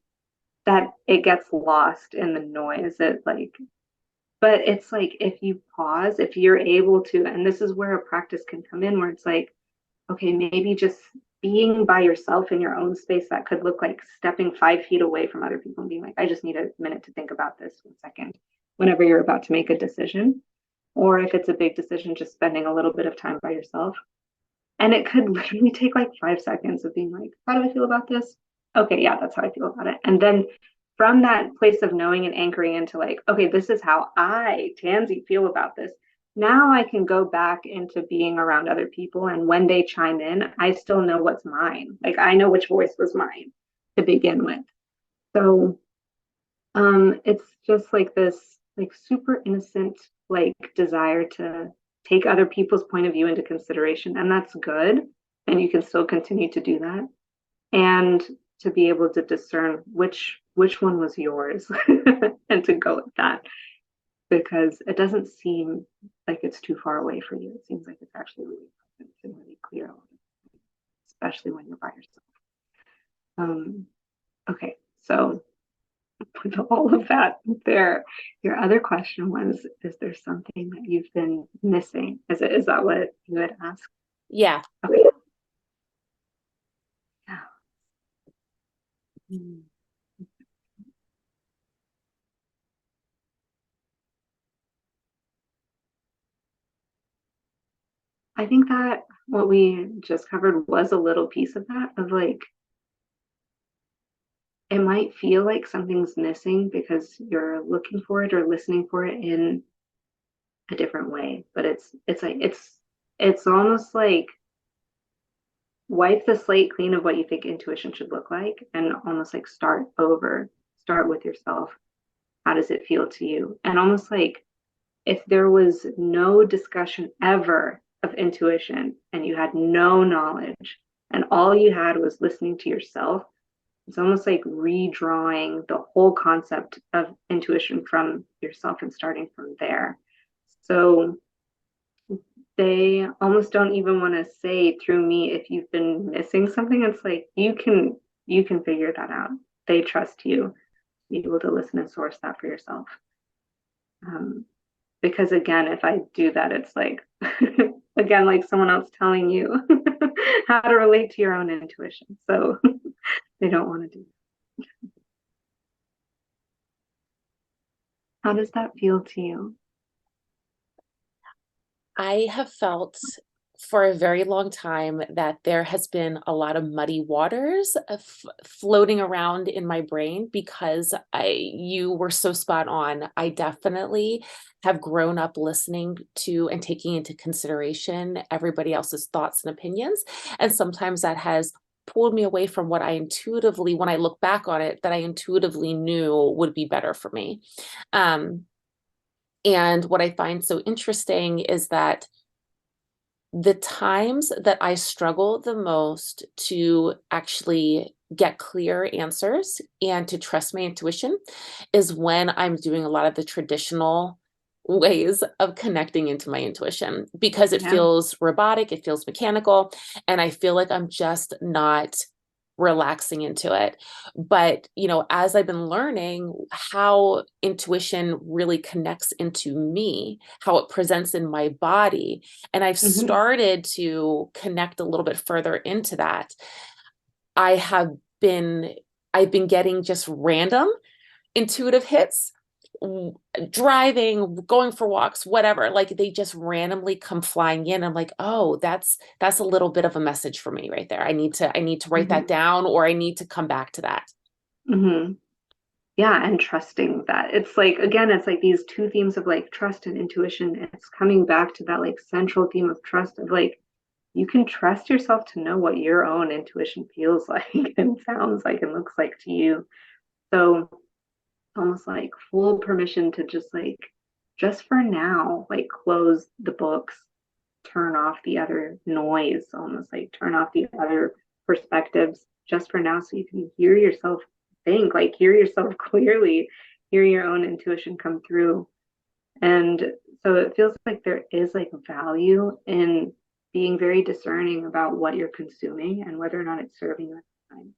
that it gets lost in the noise. But it's like if you pause, if you're able to, and this is where a practice can come in, where it's like, okay, maybe just being by yourself in your own space, that could look like stepping 5 feet away from other people and being like, I just need a minute to think about this 1 second, whenever you're about to make a decision. Or if it's a big decision, just spending a little bit of time by yourself. And it could literally take like 5 seconds of being like, how do I feel about this? Okay, yeah, that's how I feel about it. And then from that place of knowing and anchoring into like, okay, this is how I, Tansy, feel about this. Now I can go back into being around other people. And when they chime in, I still know what's mine. Like I know which voice was mine to begin with. So it's just like this like super innocent like desire to take other people's point of view into consideration, and that's good, and you can still continue to do that, and to be able to discern which one was yours and to go with that, because it doesn't seem like it's too far away for you. It seems like it's actually really present and really clear, especially when you're by yourself. Okay, so with all of that there, your other question was, is there something that you've been missing? Is that what you had asked? Yeah. Okay. Yeah. I think that what we just covered was a little piece of that, of like, it might feel like something's missing because you're looking for it or listening for it in a different way, but it's almost like wipe the slate clean of what you think intuition should look like and almost like start over, start with yourself. How does it feel to you? And almost like if there was no discussion ever of intuition and you had no knowledge and all you had was listening to yourself, it's almost like redrawing the whole concept of intuition from yourself and starting from there. So they almost don't even want to say through me if you've been missing something. It's like you can figure that out. They trust you to be able to listen and source that for yourself. Because again, if I do that, it's like again, like someone else telling you how to relate to your own intuition. So they don't want to do that. How does that feel to you? I have felt for a very long time that there has been a lot of muddy waters floating around in my brain, because you were so spot on. I definitely have grown up listening to and taking into consideration everybody else's thoughts and opinions. And sometimes that has pulled me away from what I intuitively, when I look back on it, that I intuitively knew would be better for me. Um, And what I find so interesting is that the times that I struggle the most to actually get clear answers and to trust my intuition is when I'm doing a lot of the traditional ways of connecting into my intuition, because it Yeah. feels robotic, it feels mechanical, and I feel like I'm just not relaxing into it. But, as I've been learning how intuition really connects into me, how it presents in my body, and I've Hmm. started to connect a little bit further into that, I have been I've been getting just random intuitive hits, driving, going for walks, whatever. Like they just randomly come flying in. I'm like, oh, that's a little bit of a message for me right there. I need to write that Hmm. down, or I need to come back to that. Hmm. Yeah, and trusting that. It's like, again, it's like these two themes of like trust and intuition. It's coming back to that like central theme of trust of like, you can trust yourself to know what your own intuition feels like and sounds like and looks like to you. So almost like full permission to just like, just for now, like close the books, turn off the other noise, almost like turn off the other perspectives just for now so you can hear yourself think, like hear yourself clearly, hear your own intuition come through. And so it feels like there is like value in being very discerning about what you're consuming and whether or not it's serving you at the time.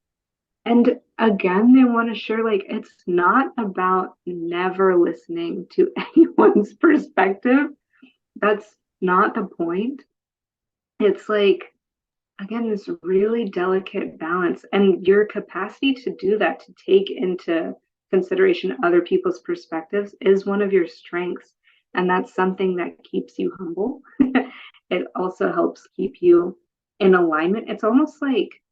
And again, they want to share like it's not about never listening to anyone's perspective. That's not the point. It's like, again, this really delicate balance and your capacity to do that, to take into consideration other people's perspectives, is one of your strengths. And that's something that keeps you humble. It also helps keep you in alignment. It's almost like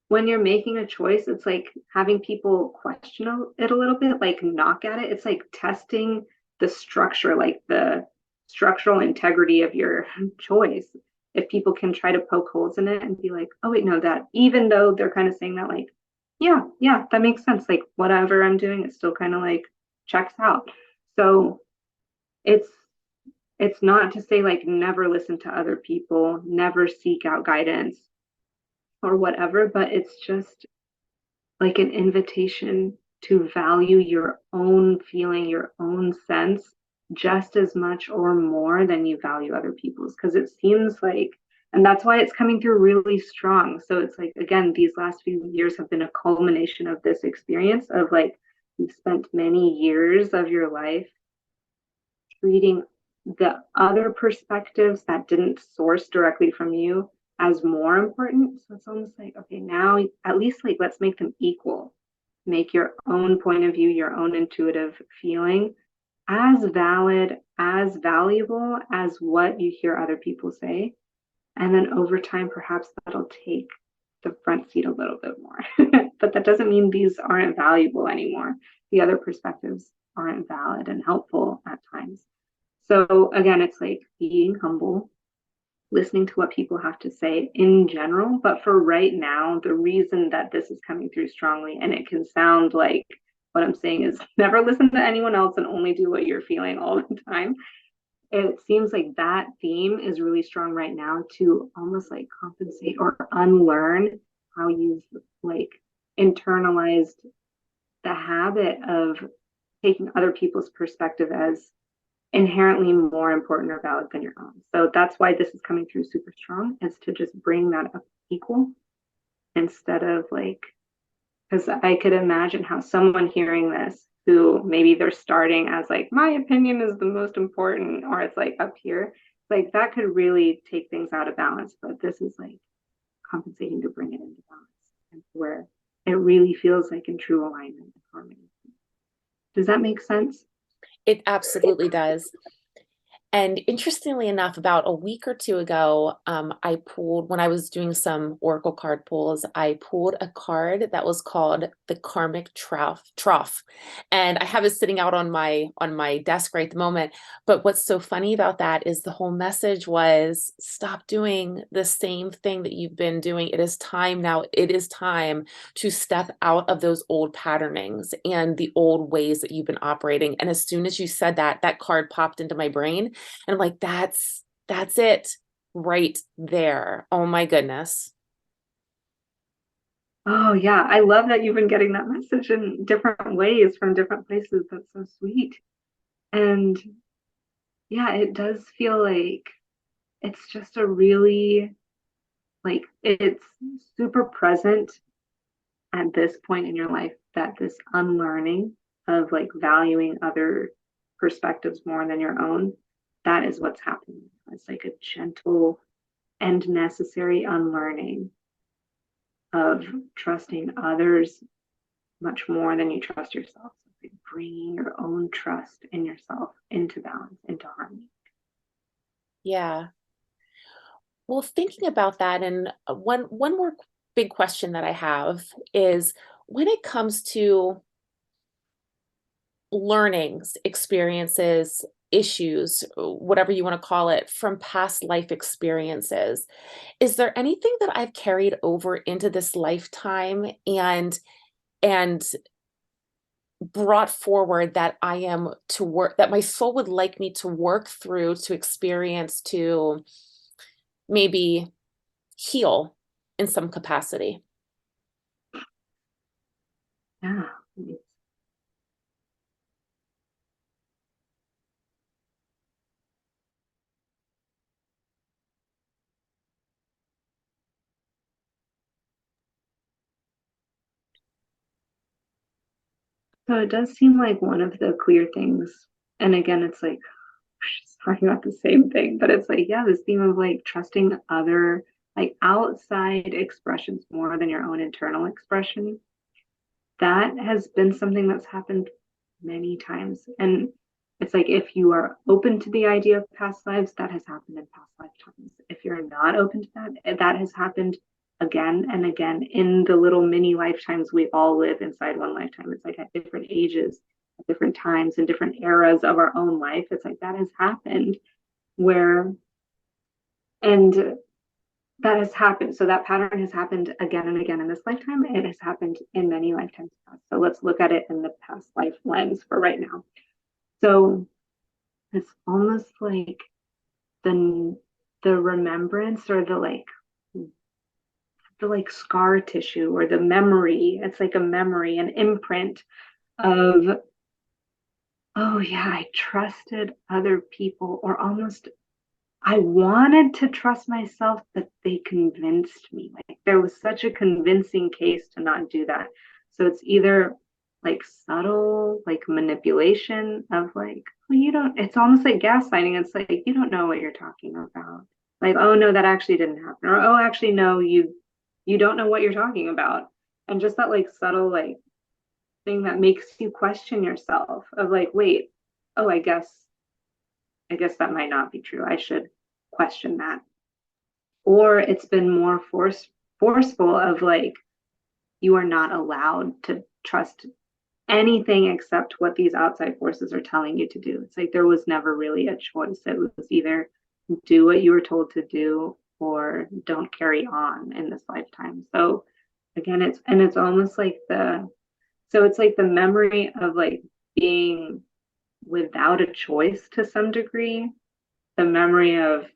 when you're making a choice, it's like having people question it a little bit, like knock at it. It's like testing the structure, like the structural integrity of your choice. If people can try to poke holes in it and be like, oh, wait, no, that, even though they're kind of saying that, like, yeah, yeah, that makes sense. Like, whatever I'm doing, it still kind of like checks out. So it's, it's not to say like never listen to other people, never seek out guidance or whatever, but it's just like an invitation to value your own feeling, your own sense, just as much or more than you value other people's. Because it seems like, and that's why it's coming through really strong. So it's like, again, these last few years have been a culmination of this experience of like, you've spent many years of your life treating the other perspectives that didn't source directly from you as more important. So it's almost like, okay, now at least like let's make them equal. Make your own point of view, your own intuitive feeling as valid, as valuable as what you hear other people say. And then over time, perhaps that'll take the front seat a little bit more. But that doesn't mean these aren't valuable anymore. The other perspectives aren't valid and helpful at times. So again, it's like being humble, listening to what people have to say in general. But for right now, the reason that this is coming through strongly, and it can sound like what I'm saying is never listen to anyone else and only do what you're feeling all the time. It seems like that theme is really strong right now to almost like compensate or unlearn how you've like internalized the habit of taking other people's perspective as inherently more important or valid than your own. So that's why this is coming through super strong, is to just bring that up equal instead of like, because I could imagine how someone hearing this who maybe they're starting as like, my opinion is the most important, or it's like up here, like that could really take things out of balance. But this is like compensating to bring it into balance and where it really feels like in true alignment and harmony. Does that make sense? It absolutely does. And interestingly enough, about a week or two ago, I pulled, when I was doing some Oracle card pulls, I pulled a card that was called the Karmic Trough. And I have it sitting out on my desk right at the moment. But what's so funny about that is the whole message was stop doing the same thing that you've been doing. It is time now. It is time to step out of those old patternings and the old ways that you've been operating. And as soon as you said that, that card popped into my brain. And I'm like, that's it right there. Oh my goodness. Oh yeah, I love that you've been getting that message in different ways from different places. That's so sweet. And yeah, it does feel like it's just a really like it's super present at this point in your life, that this unlearning of like valuing other perspectives more than your own, that is what's happening. It's like a gentle and necessary unlearning of trusting others much more than you trust yourself. So like bringing your own trust in yourself into balance, into harmony. Yeah. Well, thinking about that, and one more big question that I have is when it comes to learnings, experiences, issues, whatever you want to call it, from past life experiences, is there anything that I've carried over into this lifetime and brought forward that I am to work, that my soul would like me to work through, to experience, to maybe heal in some capacity? Yeah. So it does seem like one of the clear things, and again, it's like we're just talking about the same thing, but it's like, yeah, this theme of like trusting other, like outside expressions more than your own internal expression. That has been something that's happened many times. And it's like if you are open to the idea of past lives, that has happened in past lifetimes. If you're not open to that, that has happened again and again in the little mini lifetimes we all live inside one lifetime. It's like at different ages, at different times, in different eras of our own life. It's like that has happened where, and that has happened. So that pattern has happened again and again in this lifetime. It has happened in many lifetimes past. So let's look at it in the past life lens for right now. So it's almost like the the remembrance or the like scar tissue or the memory. It's like a memory, an imprint of, oh yeah, I trusted other people, or almost I wanted to trust myself, but they convinced me. Like there was such a convincing case to not do that. So it's either like subtle, like manipulation of like, well, you don't, it's almost like gaslighting. It's like, you don't know what you're talking about. Like, oh no, that actually didn't happen. Or, oh, actually, no, you don't know what you're talking about. And just that like subtle like thing that makes you question yourself of like, wait, oh, I guess that might not be true. I should question that. Or it's been more forceful of like you are not allowed to trust anything except what these outside forces are telling you to do. It's like there was never really a choice. It was either do what you were told to do or don't carry on in this lifetime. So again, it's almost like it's like the memory of like being without a choice to some degree, the memory of,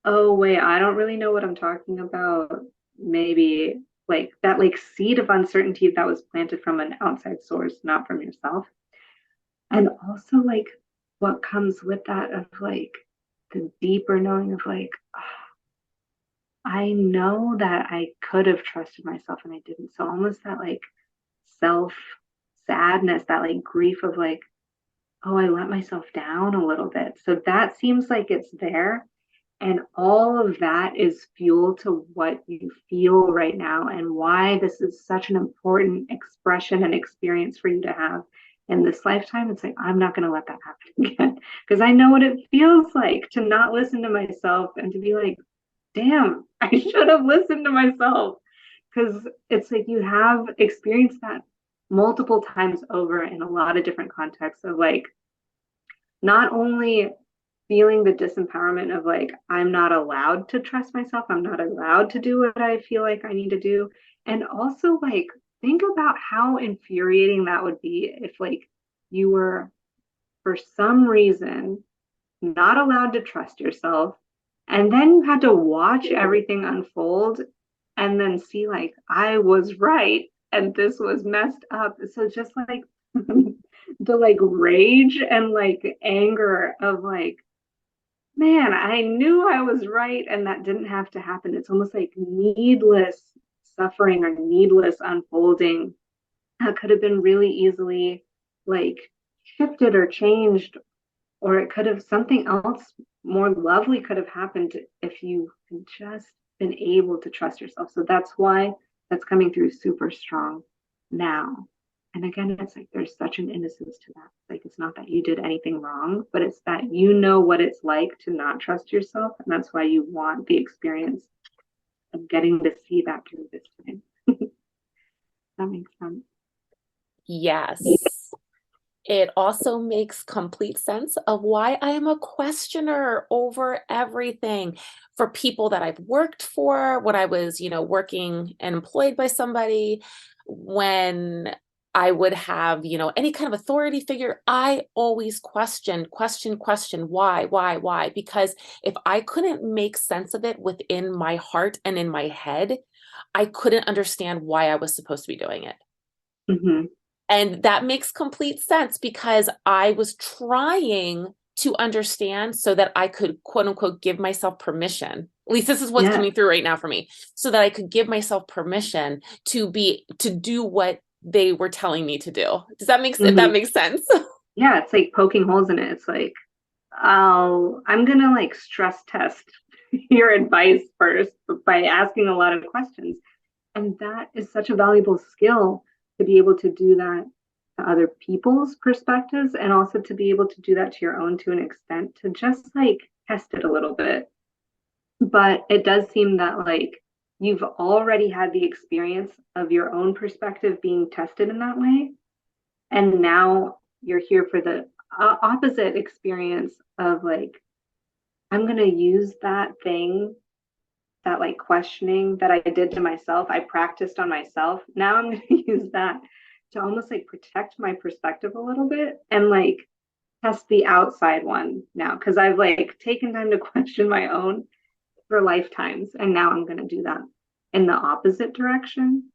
oh wait, I don't really know what I'm talking about. Maybe like that like seed of uncertainty that was planted from an outside source, not from yourself. And also like what comes with that of like the deeper knowing of like, oh, I know that I could have trusted myself and I didn't. So almost that like self sadness, that like grief of like, oh, I let myself down a little bit. So that seems like it's there. And all of that is fuel to what you feel right now and why this is such an important expression and experience for you to have in this lifetime, it's like, I'm not going to let that happen again. Because I know what it feels like to not listen to myself and to be like, damn, I should have listened to myself. Because it's like you have experienced that multiple times over in a lot of different contexts of like, not only feeling the disempowerment of like, I'm not allowed to trust myself, I'm not allowed to do what I feel like I need to do. And also, like, think about how infuriating that would be if, like, you were for some reason not allowed to trust yourself. And then you had to watch everything unfold and then see, like, I was right and this was messed up. So just like the like rage and like anger of like, man, I knew I was right and that didn't have to happen. It's almost like needless suffering or needless unfolding that could have been really easily like shifted or changed, or it could have something else more lovely could have happened if you had just been able to trust yourself. So that's why that's coming through super strong now. And again, it's like there's such an innocence to that. Like it's not that you did anything wrong, but it's that you know what it's like to not trust yourself. And that's why you want the experience of getting to see that through this time. That makes sense. Yes. It also makes complete sense of why I am a questioner over everything for people that I've worked for when I was, working and employed by somebody, when I would have, any kind of authority figure. I always question, why? Because if I couldn't make sense of it within my heart and in my head, I couldn't understand why I was supposed to be doing it. Mm-hmm. And that makes complete sense because I was trying to understand so that I could, quote unquote, give myself permission. At least this is what's Yeah. coming through right now for me, so that I could give myself permission to do what they were telling me to do. Does that make Mm-hmm. that makes sense? Yeah, it's like poking holes in it. It's like, I'm gonna like stress test your advice first by asking a lot of questions. And that is such a valuable skill to be able to do that to other people's perspectives and also to be able to do that to your own to an extent, to just like test it a little bit. But it does seem that like you've already had the experience of your own perspective being tested in that way. And now you're here for the opposite experience of like, I'm going to use that thing, that like questioning that I did to myself, I practiced on myself. Now I'm going to use that to almost like protect my perspective a little bit and like test the outside one now. Cause I've like taken time to question my own for lifetimes. And now I'm going to do that in the opposite direction,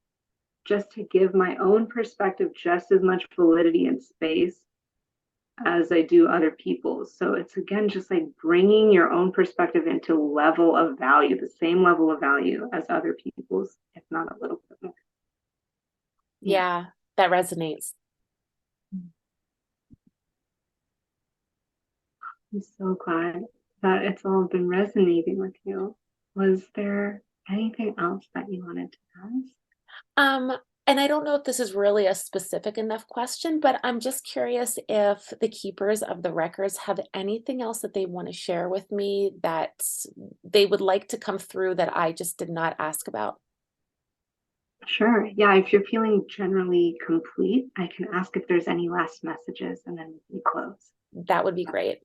just to give my own perspective just as much validity and space as I do other people's. So it's again just like bringing your own perspective into level of value, the same level of value as other people's, if not a little bit more. Yeah, that resonates. I'm so glad that it's all been resonating with you. Was there anything else that you wanted to ask? Um, and I don't know if this is really a specific enough question, but I'm just curious if the keepers of the records have anything else that they want to share with me that they would like to come through that I just did not ask about. Sure. Yeah, if you're feeling generally complete, I can ask if there's any last messages and then we close. That would be great.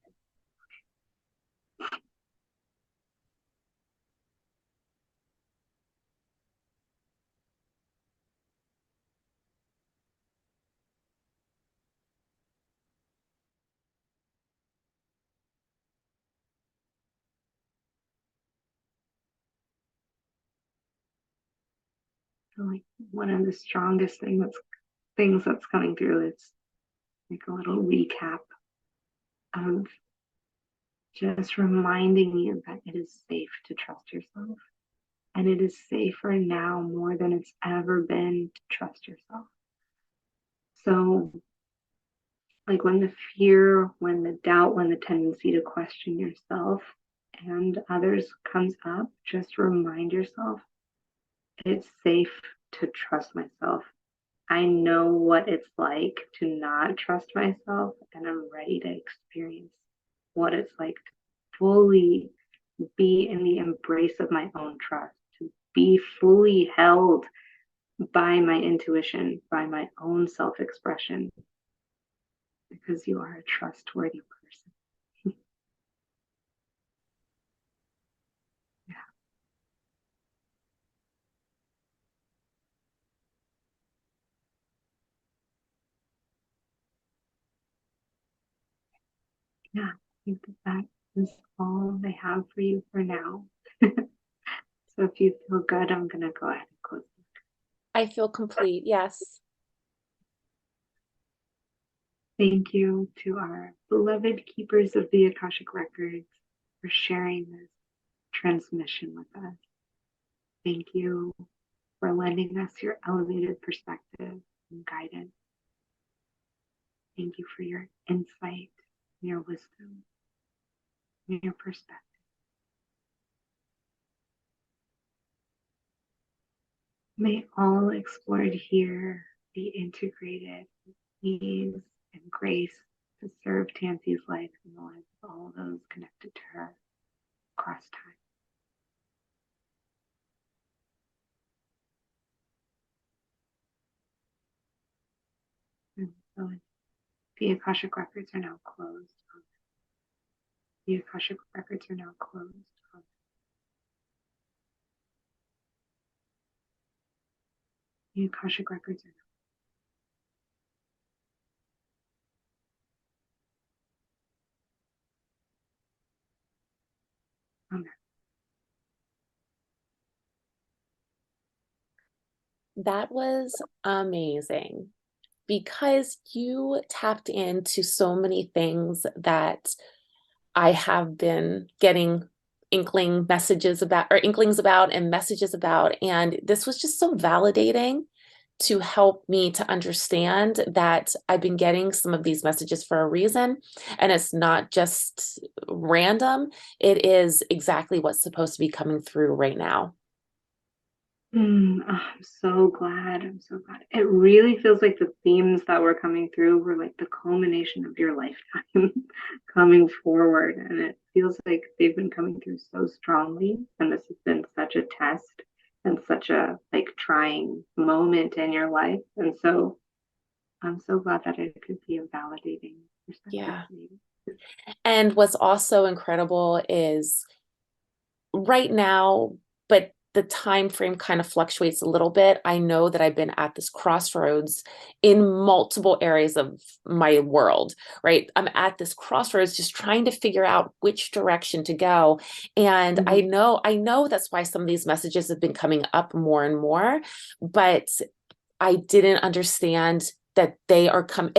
So like one of the strongest things that's coming through is like a little recap of just reminding you that it is safe to trust yourself. And it is safer now more than it's ever been to trust yourself. So, like when the fear, when the doubt, when the tendency to question yourself and others comes up, just remind yourself it's safe to trust myself. I know what it's like to not trust myself, and I'm ready to experience what it's like to fully be in the embrace of my own trust, to be fully held by my intuition, by my own self expression, because you are a trustworthy person. Yeah. Yeah, I think that is all I have for you for now. So if you feel good, I'm going to go ahead and close. I feel complete. Yes. Thank you to our beloved keepers of the Akashic Records for sharing this transmission with us. Thank you for lending us your elevated perspective and guidance. Thank you for your insight, your wisdom, and your perspective. May all explored here be integrated with ease and grace to serve Tansy's life and the lives of all those connected to her across time. And so the Akashic Records are now closed. The Akashic Records are now closed. The Akashic Records are now. Amen. That was amazing because you tapped into so many things that I have been getting inklings about and messages about. And this was just so validating to help me to understand that I've been getting some of these messages for a reason. And it's not just random, it is exactly what's supposed to be coming through right now. I'm so glad. I'm so glad. It really feels like the themes that were coming through were like the culmination of your lifetime coming forward. And it feels like they've been coming through so strongly. And this has been such a test and such a like trying moment in your life. And so I'm so glad that it could be a validating perspective Yeah. for you. And what's also incredible is right now, but the time frame kind of fluctuates a little bit. I know that I've been at this crossroads in multiple areas of my world, right? I'm at this crossroads just trying to figure out which direction to go. And Mhm. I know that's why some of these messages have been coming up more and more, but I didn't understand that they are coming.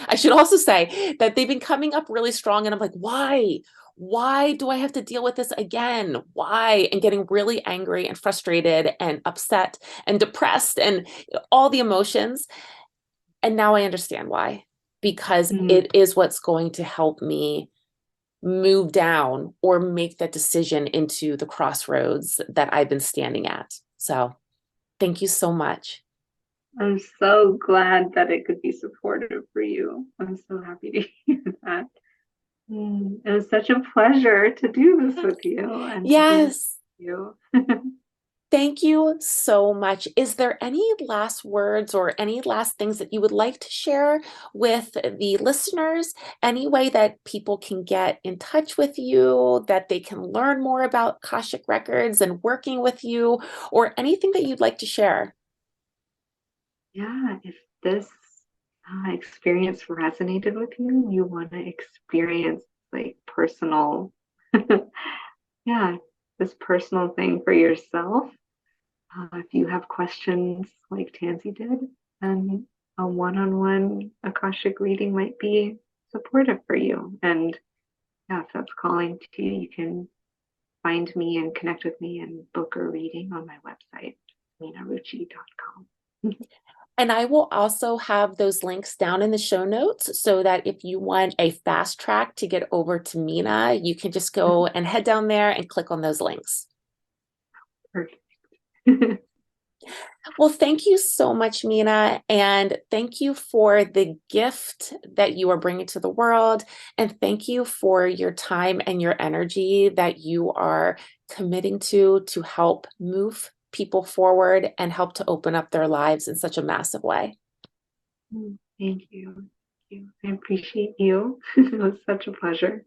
I should also say that they've been coming up really strong. And I'm like, why? Why do I have to deal with this again? Why? And getting really angry and frustrated and upset and depressed and all the emotions. And now I understand why, because Mm. it is what's going to help me move down or make that decision into the crossroads that I've been standing at. So thank you so much. I'm so glad that it could be supportive for you. I'm so happy to hear that. It was such a pleasure to do this with you and to be with Yes. you. Thank you so much. Is there any last words or any last things that you would like to share with the listeners? Any way that people can get in touch with you, that they can learn more about Akashic Records and working with you, or anything that you'd like to share? Yeah, if this experience resonated with you, you want to experience like personal, yeah, this personal thing for yourself. If you have questions like Tansy did, then a one-on-one Akashic reading might be supportive for you. And yeah, if that's calling to you, you can find me and connect with me and book a reading on my website, meenaruchi.com. And I will also have those links down in the show notes so that if you want a fast track to get over to Meena, you can just go and head down there and click on those links. Perfect. Well, thank you so much, Meena, and thank you for the gift that you are bringing to the world. And thank you for your time and your energy that you are committing to help move people forward and help to open up their lives in such a massive way. Thank you. Thank you. I appreciate you. It was such a pleasure.